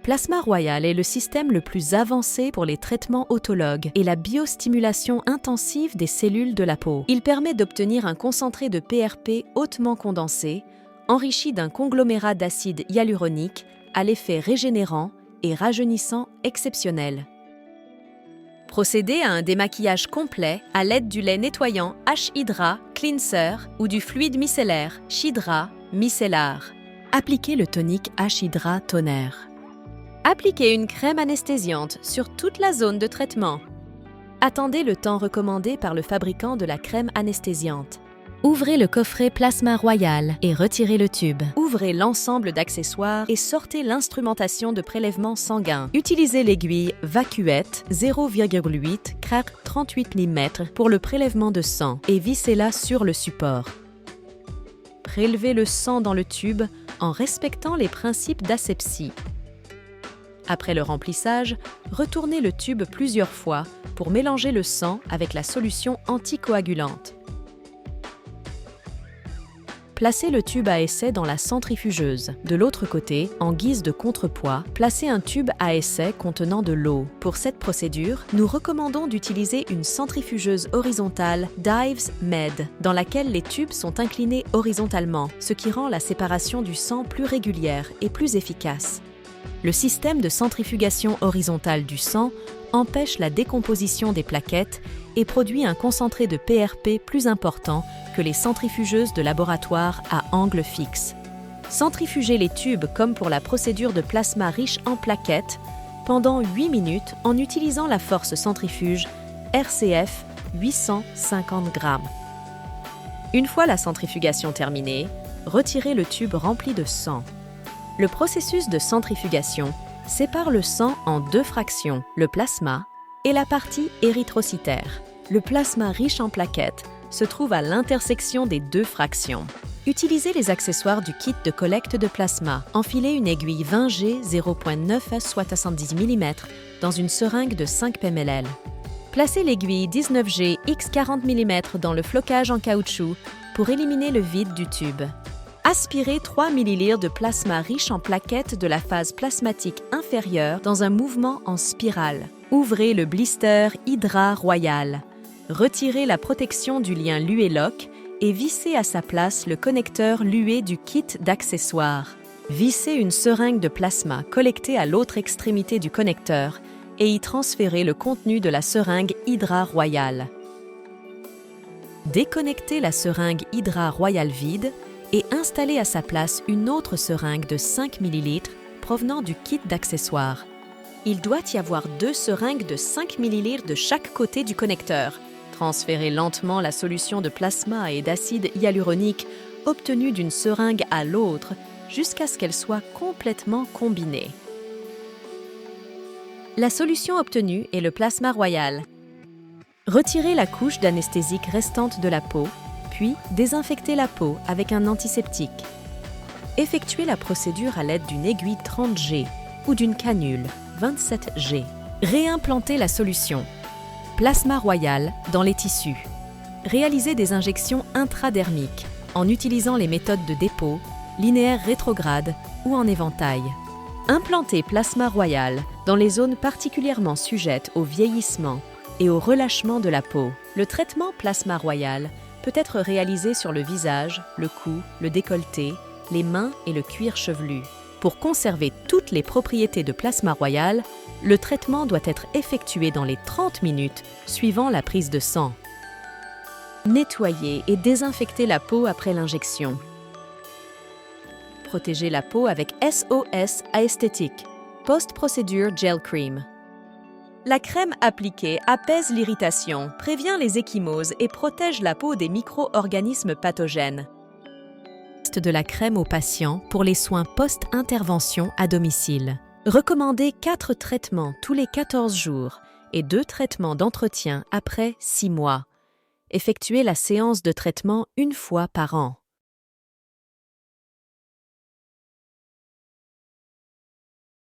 Plasma Royal est le système le plus avancé pour les traitements autologues et la biostimulation intensive des cellules de la peau. Il permet d'obtenir un concentré de PRP hautement condensé, enrichi d'un conglomérat d'acide hyaluronique à l'effet régénérant et rajeunissant exceptionnel. Procédez à un démaquillage complet à l'aide du lait nettoyant H-Hydra Cleanser ou du fluide micellaire Shydra Micellar. Appliquez le tonique H-Hydra Toner. Appliquez une crème anesthésiante sur toute la zone de traitement. Attendez le temps recommandé par le fabricant de la crème anesthésiante. Ouvrez le coffret Plasma Royal et retirez le tube. Ouvrez l'ensemble d'accessoires et sortez l'instrumentation de prélèvement sanguin. Utilisez l'aiguille Vacuette 0,8 × 38 mm pour le prélèvement de sang et vissez-la sur le support. Prélevez le sang dans le tube en respectant les principes d'asepsie. Après le remplissage, retournez le tube plusieurs fois pour mélanger le sang avec la solution anticoagulante. Placez le tube à essai dans la centrifugeuse. De l'autre côté, en guise de contrepoids, placez un tube à essai contenant de l'eau. Pour cette procédure, nous recommandons d'utiliser une centrifugeuse horizontale Dives Med, dans laquelle les tubes sont inclinés horizontalement, ce qui rend la séparation du sang plus régulière et plus efficace. Le système de centrifugation horizontale du sang empêche la décomposition des plaquettes et produit un concentré de PRP plus important que les centrifugeuses de laboratoire à angle fixe. Centrifugez les tubes comme pour la procédure de plasma riche en plaquettes pendant 8 minutes en utilisant la force centrifuge RCF 850 g. Une fois la centrifugation terminée, retirez le tube rempli de sang. Le processus de centrifugation sépare le sang en deux fractions, le plasma et la partie érythrocytaire. Le plasma riche en plaquettes se trouve à l'intersection des deux fractions. Utilisez les accessoires du kit de collecte de plasma. Enfilez une aiguille 20G 0.9 soit 70 mm dans une seringue de 5 ml. Placez l'aiguille 19G x 40 mm dans le flocage en caoutchouc pour éliminer le vide du tube. Aspirez 3 ml de plasma riche en plaquettes de la phase plasmatique inférieure dans un mouvement en spirale. Ouvrez le blister Hydra Royal. Retirez la protection du lien Lué-Lock et vissez à sa place le connecteur Lué du kit d'accessoires. Vissez une seringue de plasma collectée à l'autre extrémité du connecteur et y transférez le contenu de la seringue Hydra Royal. Déconnectez la seringue Hydra Royal vide et installez à sa place une autre seringue de 5 ml provenant du kit d'accessoires. Il doit y avoir 2 seringues de 5 ml de chaque côté du connecteur. Transférez lentement la solution de plasma et d'acide hyaluronique obtenue d'une seringue à l'autre jusqu'à ce qu'elle soit complètement combinée. La solution obtenue est le plasma royal. Retirez la couche d'anesthésique restante de la peau, puis désinfectez la peau avec un antiseptique. Effectuez la procédure à l'aide d'une aiguille 30G ou d'une canule 27G. Réimplantez la solution Plasma Royal dans les tissus. Réalisez des injections intradermiques en utilisant les méthodes de dépôt, linéaire rétrograde ou en éventail. Implantez Plasma Royal dans les zones particulièrement sujettes au vieillissement et au relâchement de la peau. Le traitement Plasma Royal peut être réalisé sur le visage, le cou, le décolleté, les mains et le cuir chevelu. Pour conserver toutes les propriétés de Plasma Royal, le traitement doit être effectué dans les 30 minutes suivant la prise de sang. Nettoyez et désinfectez la peau après l'injection. Protégez la peau avec SOS Aesthetic, Post-Procedure Gel Cream. La crème appliquée apaise l'irritation, prévient les ecchymoses et protège la peau des micro-organismes pathogènes. De la crème aux patients pour les soins post-intervention à domicile. Recommandez 4 traitements tous les 14 jours et 2 traitements d'entretien après 6 mois. Effectuez la séance de traitement 1 fois par an.